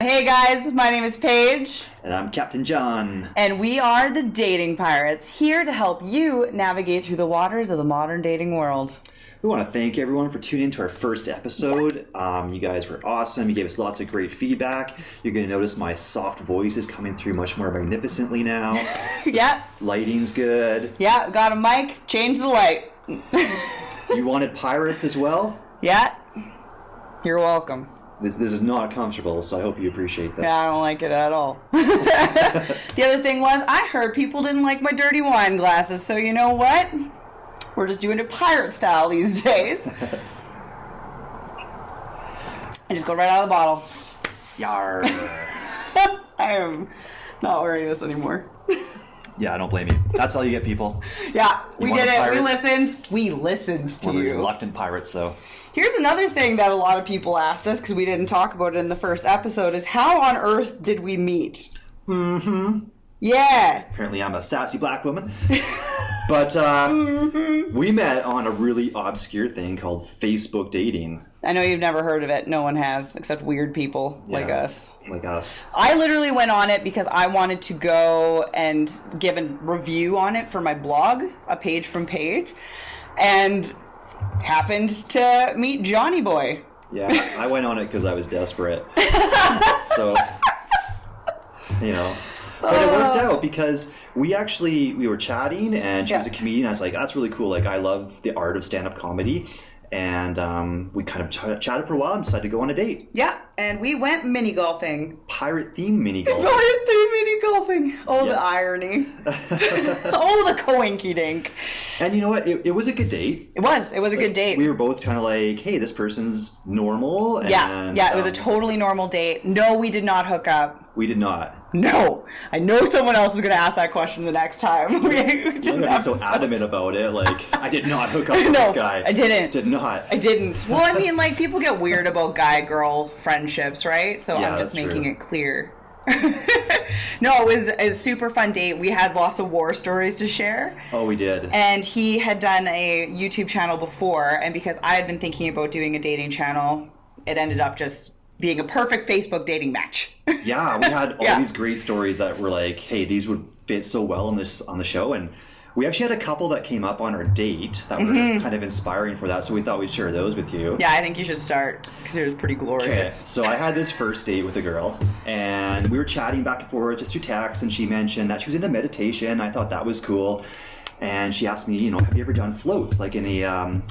Hey guys, my name is Paige. And I'm Captain John. And we are the Dating Pirates, here to help you navigate through the waters of the modern dating world. We want to thank everyone for tuning in to our first episode. You guys were awesome. You gave us lots of great feedback. You're going to notice my soft voice is coming through much more magnificently now. Yeah. Lighting's good. Yeah, got a mic, change the light. You wanted pirates as well? Yeah. You're welcome. This is not comfortable, so I hope you appreciate this. Yeah, I don't like it at all. The other thing was, I heard people didn't like my dirty wine glasses, so you know what? We're just doing it pirate style these days. I just go right out of the bottle. Yar. I am not wearing this anymore. Yeah, I don't blame you. That's all you get, people. Yeah, we did it. Pirates? We listened. We listened to We're you. reluctant pirates, though. Here's another thing that a lot of people asked us, because we didn't talk about it in the first episode, is how on earth did we meet? Mm-hmm. Yeah. Apparently I'm a sassy black woman. But we met on a really obscure thing called Facebook dating. I know you've never heard of it. No one has, except weird people like us. Like us. I literally went on it because I wanted to go and give a review on it for my blog, A Page from Paige, and happened to meet Johnny Boy. Yeah, I went on it because I was desperate. So, you know. But it worked out because we were chatting and she was a comedian. I was like, that's really cool. Like, I love the art of stand-up comedy. And we kind of chatted for a while and decided to go on a date. Yeah, and we went mini golfing. Pirate-themed mini golf. Pirate-themed mini golfing. Oh, Yes. the irony. Oh, the coinky-dink. And you know what? It was a good date. It was a good date. We were both kind of like, hey, this person's normal. And, Yeah, it was a totally normal date. No, we did not hook up. We did not. No. I know someone else is going to ask that question the next time. I'm going to be so adamant about it. Like, I did not hook up with No, this guy. I didn't. Did not. I didn't. Well, I mean, like, people get weird about guy-girl friendships, right? So Yeah, I'm just that's making true. it clear. No, it was a super fun date. We had lots of war stories to share. Oh, we did. And he had done a YouTube channel before, and because I had been thinking about doing a dating channel, it ended up just being a perfect Facebook dating match. Yeah, we had all Yeah. these great stories that were like, hey, these would fit so well on the show. And we actually had a couple that came up on our date that were kind of inspiring for that. So we thought we'd share those with you. Yeah, I think you should start, because it was pretty glorious. Okay, so I had this first date with a girl, and we were chatting back and forth just through text, and she mentioned that she was into meditation. I thought that was cool. And she asked me, you know, have you ever done floats? Like any, what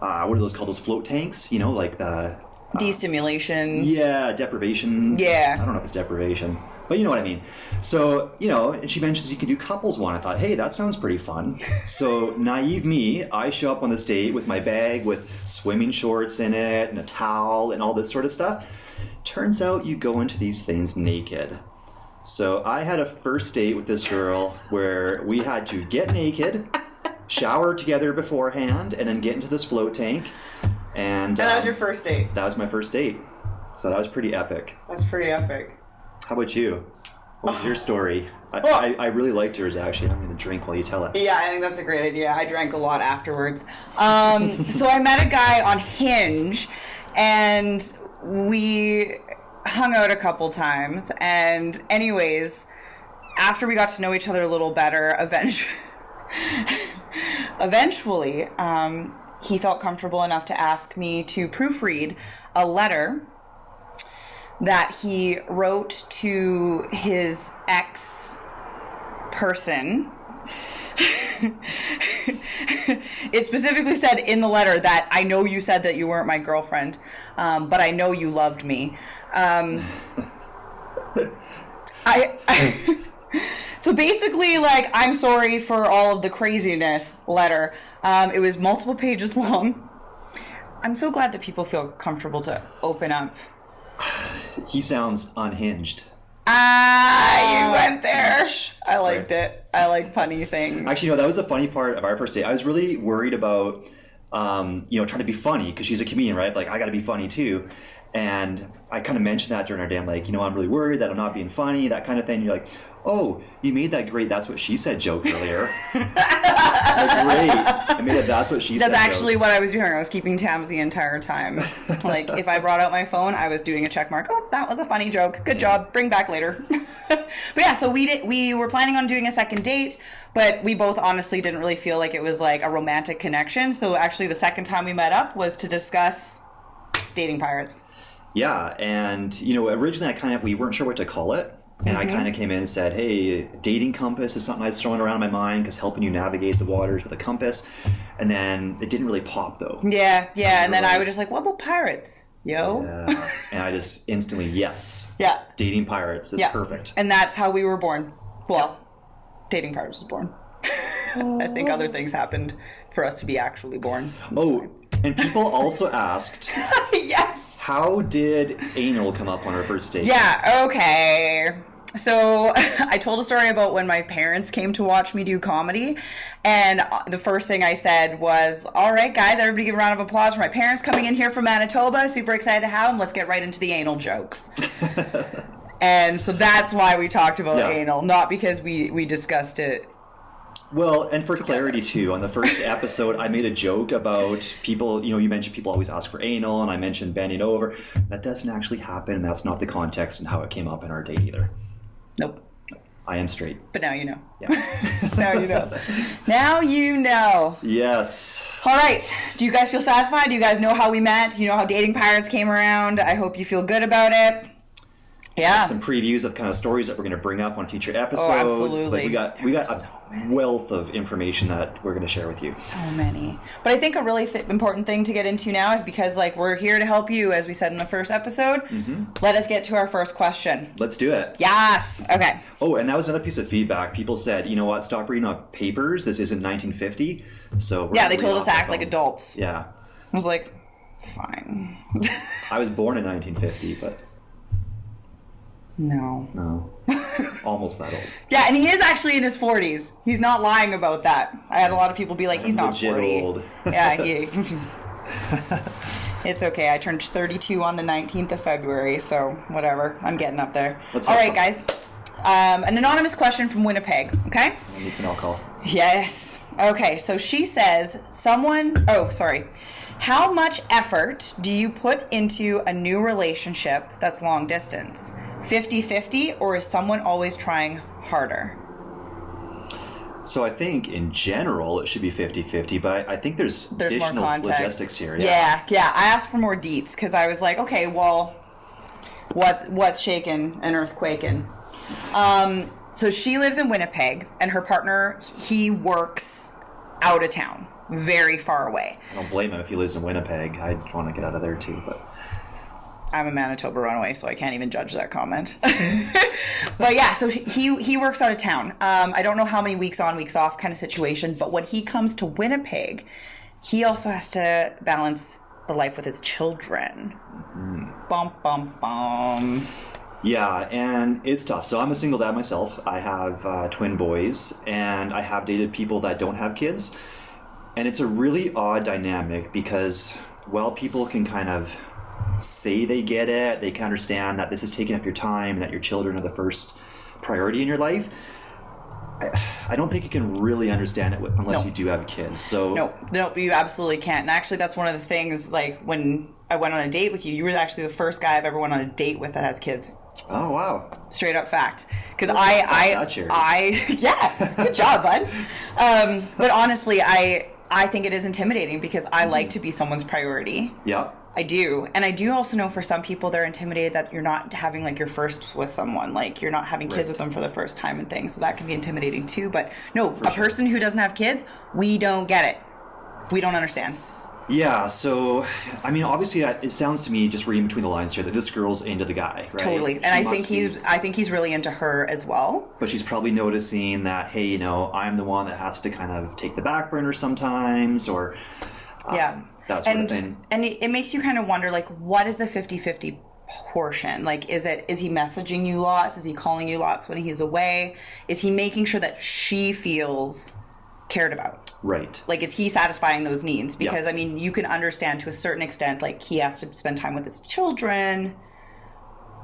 are those called? Those float tanks? You know, like the... Destimulation. Yeah, deprivation. Yeah. I don't know if it's deprivation, but you know what I mean. So, you know, and she mentions you can do couples one. I thought, hey, that sounds pretty fun. So, naive me, I show up on this date with my bag with swimming shorts in it and a towel and all this sort of stuff. Turns out you go into these things naked. So, I had a first date with this girl where we had to get naked, shower together beforehand, and then get into this float tank. And that was your first date. That was my first date. So that was pretty epic. That's pretty epic. How about you? What was your story? I really liked yours, actually. I'm going to drink while you tell it. Yeah, I think that's a great idea. I drank a lot afterwards. So I met a guy on Hinge, and we hung out a couple times. And anyways, after we got to know each other a little better, eventually, he felt comfortable enough to ask me to proofread a letter that he wrote to his ex-person. It specifically said in the letter that I know you said that you weren't my girlfriend, but I know you loved me. So basically, like, I'm sorry for all of the craziness letter. It was multiple pages long. I'm so glad that people feel comfortable to open up. He sounds unhinged. You went there. I liked it. I like funny things. Actually, no, that was a funny part of our first date. I was really worried about, trying to be funny because she's a comedian, right? Like, I got to be funny too. And I kind of mentioned that during our day. I'm like, I'm really worried that I'm not being funny, that kind of thing. You're like, oh, you made that great "that's what she said" joke earlier. Like, great. I made it "that's what she said" That's actually what I was doing. I was keeping tabs the entire time. Like, if I brought out my phone, I was doing a check mark. Oh, that was a funny joke. Good job. Bring back later. But yeah, so we were planning on doing a second date, but we both honestly didn't really feel like it was like a romantic connection. So actually the second time we met up was to discuss dating pirates. Yeah, and originally we weren't sure what to call it. And I kind of came in and said, hey, dating compass is something I was throwing around in my mind because helping you navigate the waters with a compass. And then it didn't really pop, though. Yeah. And then I was just like, what about pirates? Yo. Yeah. And I just instantly, yes. Yeah. Dating pirates is perfect. And that's how we were born. Well, dating pirates was born. I think other things happened for us to be actually born. And people also asked, yes, how did anal come up on our first date? Yeah, okay. So I told a story about when my parents came to watch me do comedy, and the first thing I said was, all right, guys, everybody give a round of applause for my parents coming in here from Manitoba. Super excited to have them. Let's get right into the anal jokes. And so that's why we talked about anal, not because we discussed it. Well, and for clarity, too, on the first episode, I made a joke about people, you mentioned people always ask for anal, and I mentioned bending over. That doesn't actually happen, and that's not the context and how it came up in our date either. Nope. I am straight. But now you know. Yeah. Now you know. Now you know. Yes. All right. Do you guys feel satisfied? Do you guys know how we met? Do you know how Dating Pirates came around? I hope you feel good about it. Yeah. Some previews of kind of stories that we're going to bring up on future episodes. Oh, absolutely. Like we got a wealth of information that we're going to share with you. So many. But I think a really important thing to get into now is because we're here to help you, as we said in the first episode. Let us get to our first question. Let's do it. Yes. Okay. Oh, and that was another piece of feedback. People said, you know what, stop reading off papers. This isn't 1950. So they told us to act like adults. Yeah. I was like, fine. I was born in 1950, but... No. Almost that old. Yeah, and he is actually in his 40s. He's not lying about that. I had a lot of people be like, he's not 40. Old. Yeah, it's okay. I turned 32 on the 19th of February, so whatever. I'm getting up there. All right, guys. An anonymous question from Winnipeg, okay? It's an alcohol. Yes. Okay, so she says, how much effort do you put into a new relationship that's long distance? 50-50, or is someone always trying harder? So I think in general it should be 50-50, but I think there's additional more context. Logistics here. Yeah. I asked for more deets because I was like, okay, well, what's shaking and earthquaking? So she lives in Winnipeg, and her partner, he works out of town, very far away. I don't blame him if he lives in Winnipeg. I'd want to get out of there too, but... I'm a Manitoba runaway, so I can't even judge that comment. But yeah, so he works out of town. I don't know how many weeks on, weeks off kind of situation, but when he comes to Winnipeg, he also has to balance the life with his children. Bum, bum, bum. Yeah, and it's tough. So I'm a single dad myself. I have twin boys, and I have dated people that don't have kids. And it's a really odd dynamic because while people can kind of say they get it, they can understand that this is taking up your time and that your children are the first priority in your life, I don't think you can really understand it unless you do have kids. So No, you absolutely can't. And actually, that's one of the things, like, when I went on a date with you, you were actually the first guy I've ever went on a date with that has kids. Oh, wow. Straight up fact. Because yeah, good job, bud. But honestly, I think it is intimidating because I like to be someone's priority. Yeah. I do. And I do also know for some people they're intimidated that you're not having like your first with someone. Like you're not having kids with them for the first time and things. So that can be intimidating too. But no, person who doesn't have kids, we don't get it. We don't understand. Yeah, so, I mean, obviously, it sounds to me, just reading between the lines here, that this girl's into the guy, right? Totally, and I think he's really into her as well. But she's probably noticing that, hey, I'm the one that has to kind of take the back burner sometimes, or that sort of thing. And it makes you kind of wonder, like, what is the 50-50 portion? Like, is he messaging you lots? Is he calling you lots when he's away? Is he making sure that she feels cared about? Right. Like, is he satisfying those needs? Because, I mean, you can understand to a certain extent, like, he has to spend time with his children,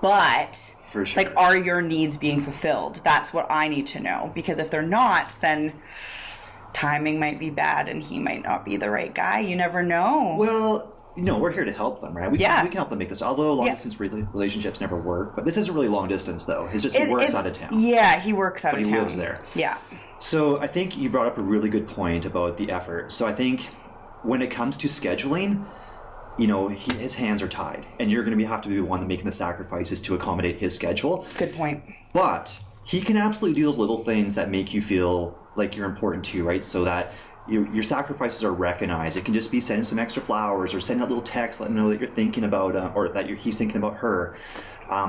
but, For sure. like, are your needs being fulfilled? That's what I need to know. Because if they're not, then timing might be bad and he might not be the right guy. You never know. Well, we're here to help them, right? We can help them make this. Although long-distance relationships never work. But this isn't really long-distance, though. It's just he works out of town. Yeah, he works out of town. But he lives there. Yeah. So I think you brought up a really good point about the effort. So I think when it comes to scheduling, his hands are tied. And you're going to have to be the one making the sacrifices to accommodate his schedule. Good point. But he can absolutely do those little things that make you feel like you're important too, right? So that your sacrifices are recognized. It can just be sending some extra flowers or sending a little text, letting him know that you're thinking about, or that he's thinking about her.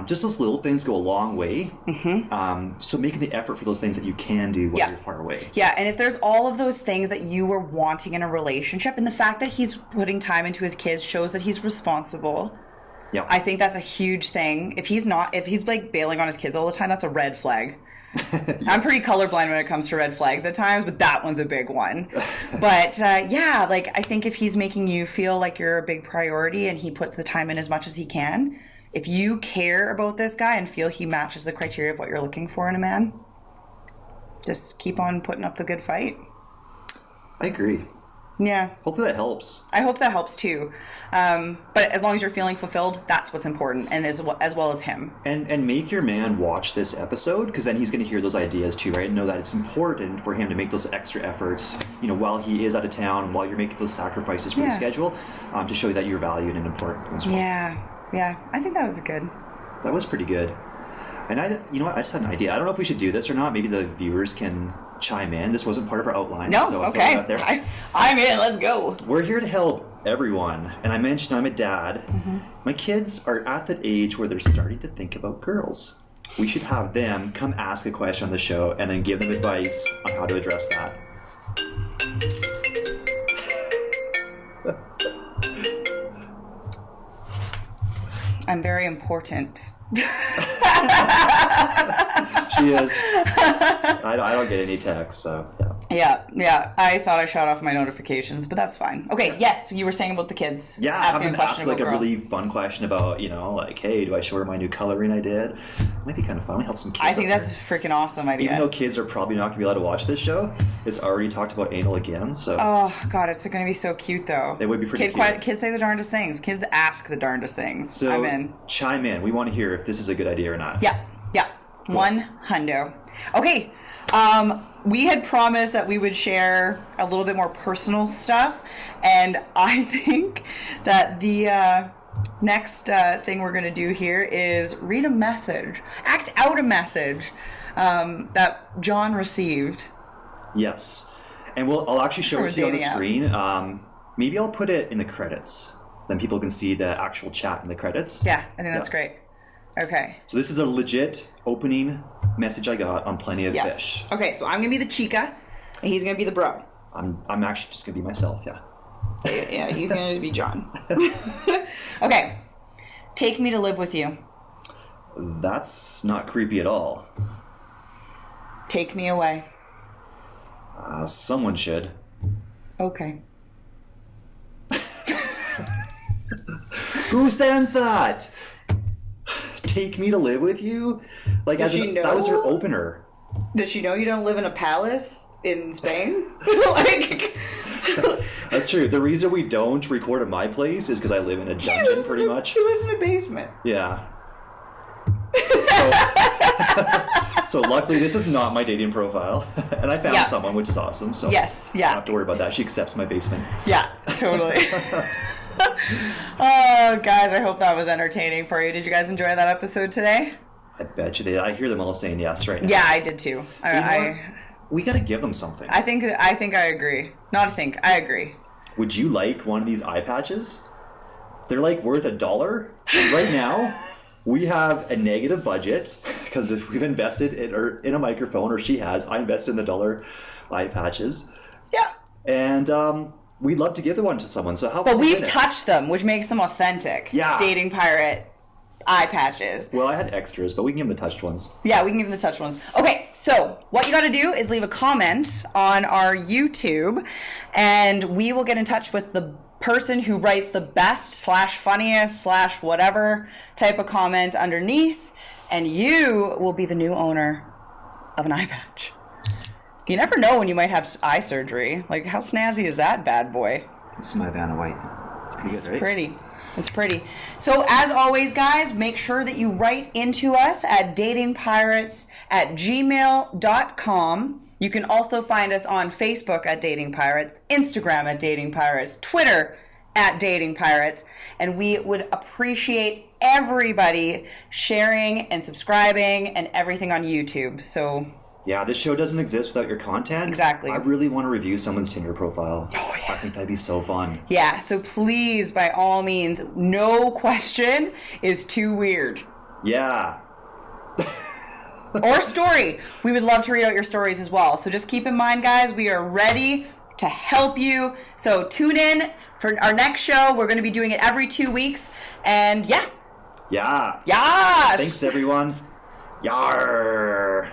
Just those little things go a long way. Mm-hmm. So making the effort for those things that you can do while you're far away. Yeah, and if there's all of those things that you were wanting in a relationship, and the fact that he's putting time into his kids shows that he's responsible. Yeah, I think that's a huge thing. If he's like bailing on his kids all the time, that's a red flag. Yes. I'm pretty colorblind when it comes to red flags at times, but that one's a big one. But like, I think if he's making you feel like you're a big priority and he puts the time in as much as he can, if you care about this guy and feel he matches the criteria of what you're looking for in a man, just keep on putting up the good fight. I agree. Yeah. Hopefully that helps. I hope that helps too. But as long as you're feeling fulfilled, that's what's important, and as well as him. And make your man watch this episode, because then he's going to hear those ideas too, right? And know that it's important for him to make those extra efforts, while he is out of town, while you're making those sacrifices for the schedule, to show you that you're valued and important as well. Yeah. I think that was good. That was pretty good. And I just had an idea. I don't know if we should do this or not. Maybe the viewers can chime in. This wasn't part of our outline. No, so okay. I'm in. Let's go. We're here to help everyone. And I mentioned I'm a dad. Mm-hmm. My kids are at that age where they're starting to think about girls. We should have them come ask a question on the show and then give them advice on how to address that. I'm very important. She is. I don't get any texts, so yeah. I thought I shut off my notifications, but that's fine. Okay, yes, you were saying about the kids. Yeah, asking have them ask like a really fun question about, like, hey, do I show her my new coloring I did? It might be kind of fun. We help some kids. I think that's a freaking awesome idea. Even though kids are probably not going to be allowed to watch this show, it's already talked about anal again. So. Oh God, it's going to be so cute though. It would be pretty cute. Kids say the darndest things. Kids ask the darndest things. So I'm in. Chime in. We want to hear if this is a good idea or not. Yeah. Cool. 100. Okay. We had promised that we would share a little bit more personal stuff, and I think that the next thing we're going to do here is read a message, act out a message that John received. Yes, and I'll actually show it to you on the screen. Maybe I'll put it in the credits, then people can see the actual chat in the credits. Yeah, I think that's great. Okay. So this is a legit opening message I got on Plenty of Fish. Okay, so I'm gonna be the chica, and he's gonna be the bro. I'm actually just gonna be myself. Yeah. Yeah, he's gonna be John. Okay. Take me to live with you. That's not creepy at all. Take me away. Someone should. Okay. Who sends that? Take me to live with you? Like, Does she know? That was her opener. Does she know you don't live in a palace in Spain? That's true. The reason we don't record at my place is because I live in a dungeon, pretty much. He lives in a basement. Yeah. So luckily, this is not my dating profile, and I found someone, which is awesome. So yes, I don't have to worry about that. She accepts my basement. Yeah, totally. Oh, guys, I hope that was entertaining for you. Did you guys enjoy that episode today? I bet you did. I hear them all saying yes right now. Yeah, I did too. We got to give them something. I think I agree. I agree. Would you like one of these eye patches? They're like worth $1. Right now, we have a negative budget because if we've invested in a microphone, or she has, I invested in the $1 eye patches. Yeah. And we'd love to give the one to someone. So how? But we've touched them, which makes them authentic. Yeah. Dating pirate eye patches. Well, I had extras, but we can give them the touched ones. Yeah, we can give them the touched ones. Okay, So what you got to do is leave a comment on our YouTube, and we will get in touch with the person who writes the best / funniest / whatever type of comment underneath, and you will be the new owner of an eye patch. You never know when you might have eye surgery. Like, how snazzy is that bad boy? This is my Vanna White. It's pretty good, right? Pretty. It's pretty. So as always, guys, make sure that you write into us at datingpirates@gmail.com. You can also find us on Facebook at Dating Pirates, Instagram at Dating Pirates, Twitter at Dating Pirates, and we would appreciate everybody sharing and subscribing and everything on YouTube. So yeah, this show doesn't exist without your content. Exactly. I really want to review someone's Tinder profile. Oh, yeah. I think that'd be so fun. yeah, so please, by all means, no question is too weird. Yeah. Or story. We would love to read out your stories as well. So just keep in mind, guys, we are ready to help you. So tune in for our next show. We're going to be doing it every 2 weeks. And yeah. Yeah. Yes. Thanks, everyone. Yar.